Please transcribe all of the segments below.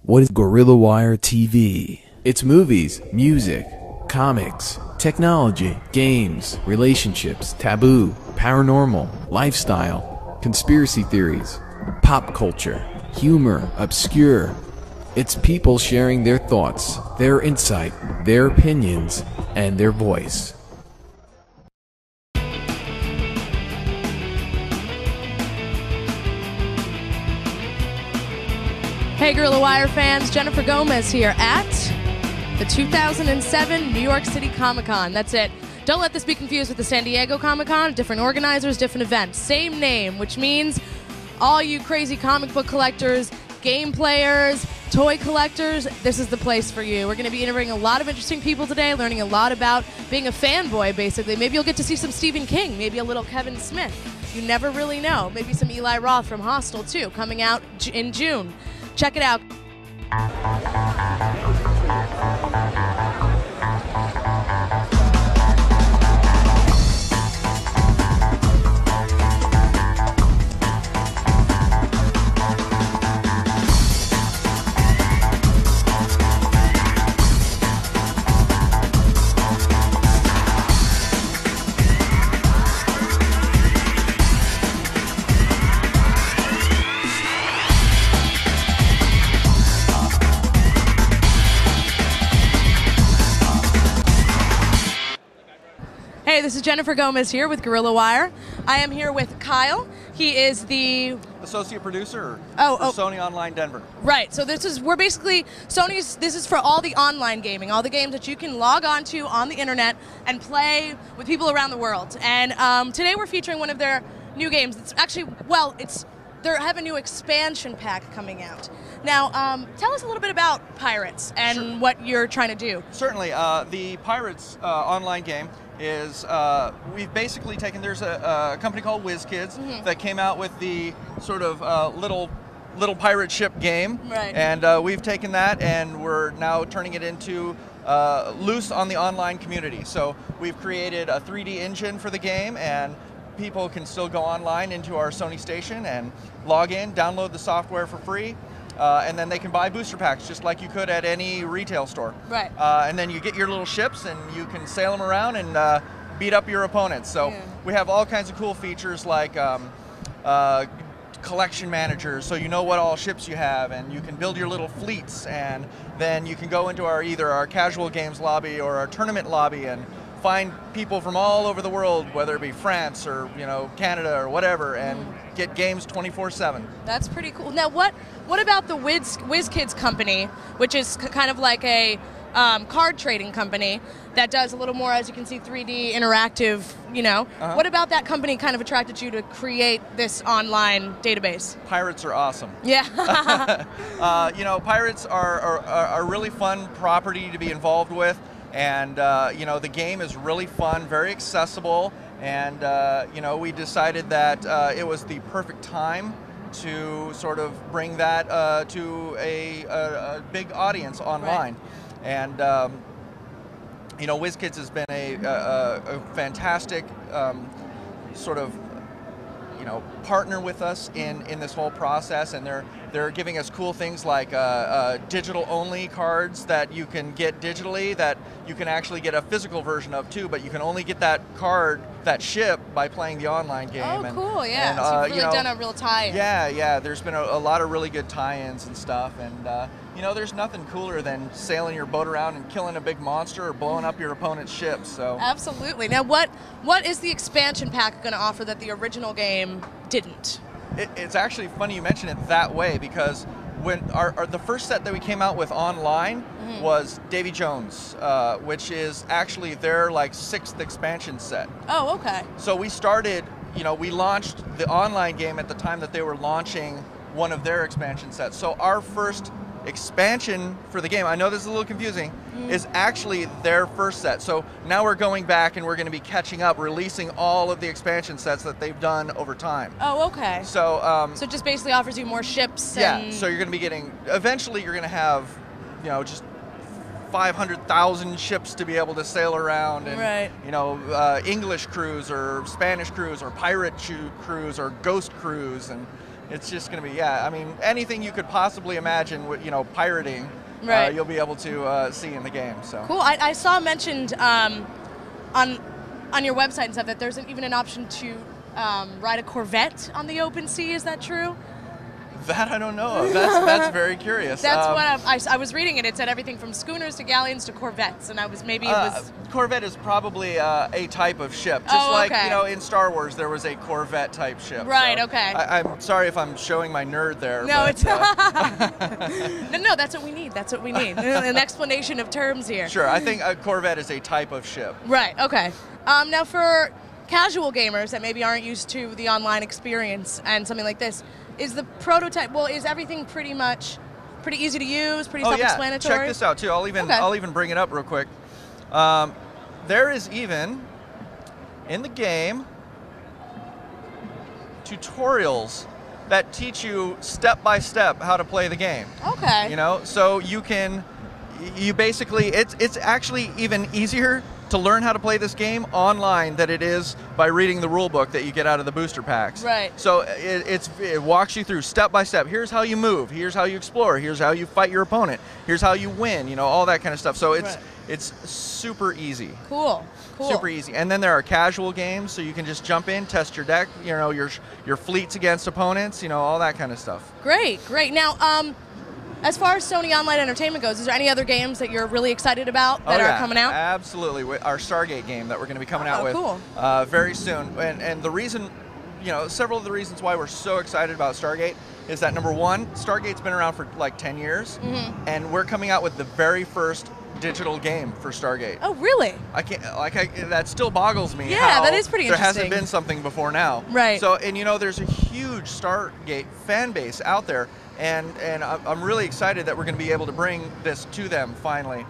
What is Gorillawire TV? It's movies, music, comics, technology, games, relationships, taboo, paranormal, lifestyle, conspiracy theories, pop culture, humor, obscure. It's people sharing their thoughts, their insight, their opinions, and their voice. Hey Gorillawire fans, Jennifer Gomez here at the 2007 New York City Comic-Con. That's it. Don't let this be confused with the San Diego Comic-Con. Different organizers, different events. Same name, which means all you crazy comic book collectors, game players, toy collectors, this is the place for you. We're going to be interviewing a lot of interesting people today, learning a lot about being a fanboy, basically. Maybe you'll get to see some Stephen King, maybe a little Kevin Smith. You never really know. Maybe some Eli Roth from Hostel, too, coming out in June. Check it out. Hey, this is Jennifer Gomez here with Gorillawire. I am here with Kyle. He is the associate producer for Sony Online Denver. Right. So this is this is for all the online gaming, all the games that you can log on to on the internet and play with people around the world. And today we're featuring one of their new games. It's actually, they have a new expansion pack coming out. Now, tell us a little bit about Pirates and what you're trying to do. Certainly. The Pirates online game is, we've basically taken, there's a company called WizKids that came out with the sort of little pirate ship game. Right. And we've taken that and we're now turning it into loose on the online community. So we've created a 3D engine for the game, and people can still go online into our Sony station and log in, download the software for free, and then they can buy booster packs just like you could at any retail store. Right. And then you get your little ships and you can sail them around and beat up your opponents. So we have all kinds of cool features like collection managers, so you know what all ships you have, and you can build your little fleets, and then you can go into either our casual games lobby or our tournament lobby and find people from all over the world, whether it be France or Canada or whatever, and get games 24/7. That's pretty cool. Now, what about the WizKids company, which is kind of like a card trading company that does a little more, as you can see, 3D interactive, What about that company kind of attracted you to create this online database? Pirates are awesome. Yeah. Pirates are a really fun property to be involved with. And the game is really fun, very accessible, and we decided that it was the perfect time to sort of bring that to a big audience online. Right. And WizKids has been a fantastic sort of partner with us in this whole process, and they're giving us cool things like digital-only cards that you can get digitally that you can actually get a physical version of too, but you can only get that card, that ship, by playing the online game. Oh, cool! Yeah, so you've really done a real tie-in. Yeah. There's been a lot of really good tie-ins and stuff, and there's nothing cooler than sailing your boat around and killing a big monster or blowing up your opponent's ship. So absolutely. Now, what is the expansion pack going to offer that the original game didn't? It's actually funny you mention it that way, because when the first set that we came out with online was Davy Jones, which is actually their 6th expansion set. Oh, okay. So we started, we launched the online game at the time that they were launching one of their expansion sets. So our first expansion for the game, I know this is a little confusing, is actually their first set. So now we're going back and we're going to be catching up, releasing all of the expansion sets that they've done over time. Oh, okay. So so it just basically offers you more ships. Yeah, so you're going to be getting, eventually you're going to have, just 500,000 ships to be able to sail around, and English crews or Spanish crews or pirate crews or ghost crews, and it's just going to be, yeah, I mean, anything you could possibly imagine, you know, pirating, Right. you'll be able to see in the game. So Cool. I saw mentioned on your website and stuff that there's even an option to ride a Corvette on the open sea. Is that true? that I don't know of. That's very curious. That's what I was reading it. It said everything from schooners to galleons to Corvettes, and I was maybe it was. Corvette is probably a type of ship, just like, okay. you know, in Star Wars there was a Corvette type ship. Right. So Okay. I'm sorry if I'm showing my nerd there. No, but, it's no. That's what we need. That's what we need. An explanation of terms here. Sure. I think a Corvette is a type of ship. Right. Okay. Now for casual gamers that maybe aren't used to the online experience and something like this, is the prototype? Well, is everything pretty easy to use, pretty self-explanatory? Yeah. Check this out too. I'll even bring it up real quick. There is even in the game tutorials that teach you step by step how to play the game. Okay. You know, so you basically, it's actually even easier to learn how to play this game online than it is by reading the rule book that you get out of the booster packs. Right. So it walks you through step by step. Here's how you move. Here's how you explore. Here's how you fight your opponent. Here's how you win. You know, all that kind of stuff. So it's super easy. Cool. Super easy. And then there are casual games, so you can just jump in, test your deck. You know, your fleets against opponents. You know, all that kind of stuff. Great. Now, as far as Sony Online Entertainment goes, is there any other games that you're really excited about that are coming out? Absolutely. Our Stargate game that we're going to be coming out with cool. Very soon. And the reason, you know, several of the reasons why we're so excited about Stargate is that, number one, Stargate's been around for like 10 years, and we're coming out with the very first digital game for Stargate. Oh, really? That still boggles me. Yeah, how that is pretty interesting. There hasn't been something before now. Right. So, and you know, there's a huge Stargate fan base out there. And I'm really excited that we're going to be able to bring this to them finally.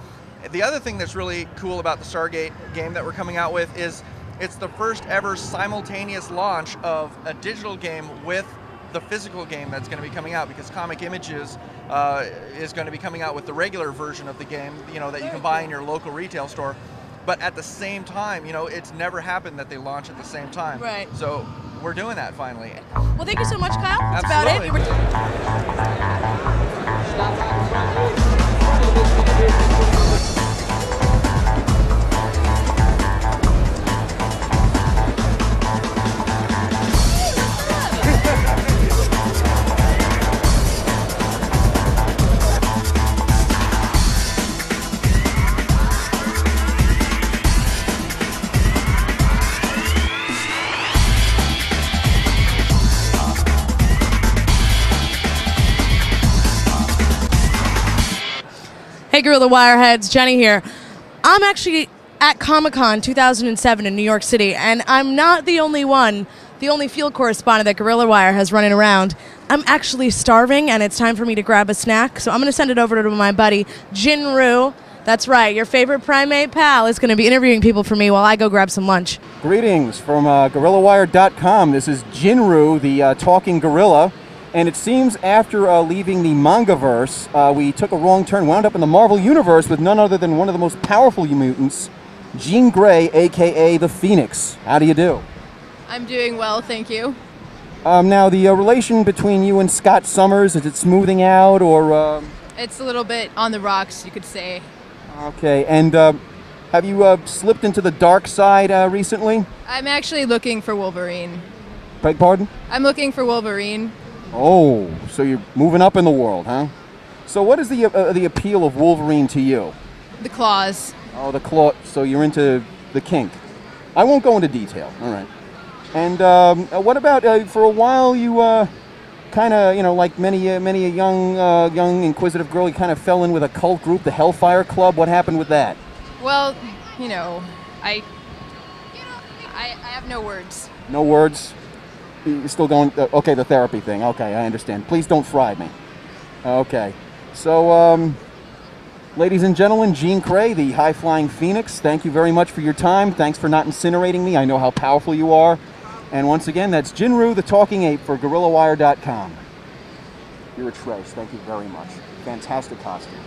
The other thing that's really cool about the Stargate game that we're coming out with is it's the first ever simultaneous launch of a digital game with the physical game that's going to be coming out, because Comic Images is going to be coming out with the regular version of the game, you know, that you can buy in your local retail store. But at the same time, you know, it's never happened that they launch at the same time. Right. So we're doing that finally. Well, thank you so much, Kyle. That's Absolutely. about Hey, Gorillawire heads, Jenny here. I'm actually at Comic-Con 2007 in New York City, and I'm not the only one, the only field correspondent that Gorillawire has running around. I'm actually starving, and it's time for me to grab a snack, so I'm going to send it over to my buddy, Jinru. That's right, your favorite primate pal is going to be interviewing people for me while I go grab some lunch. Greetings from Gorillawire.com. This is Jinru, the talking gorilla. And it seems after leaving the Mangaverse, we took a wrong turn, wound up in the Marvel Universe with none other than one of the most powerful mutants, Jean Grey, a.k.a. the Phoenix. How do you do? I'm doing well, thank you. Now, the relation between you and Scott Summers, is it smoothing out, or...? It's a little bit on the rocks, you could say. Okay, and have you slipped into the dark side recently? I'm actually looking for Wolverine. Beg pardon? I'm looking for Wolverine. Oh, so you're moving up in the world, huh? So what is the appeal of Wolverine to you? The claws. Oh, the claw. So you're into the kink. I won't go into detail. All right. And what about for a while you kind of, you know, like many a young inquisitive girl, you kind of fell in with a cult group, the Hellfire Club. What happened with that? Well, you know, I have no words. No words. You're still going, okay, the therapy thing. Okay, I understand. Please don't fry me. Okay. So, ladies and gentlemen, Jean Grey, the high-flying Phoenix, thank you very much for your time. Thanks for not incinerating me. I know how powerful you are. And once again, that's Jinru, the Talking Ape, for Gorillawire.com. You're a trace. Thank you very much. Fantastic costume.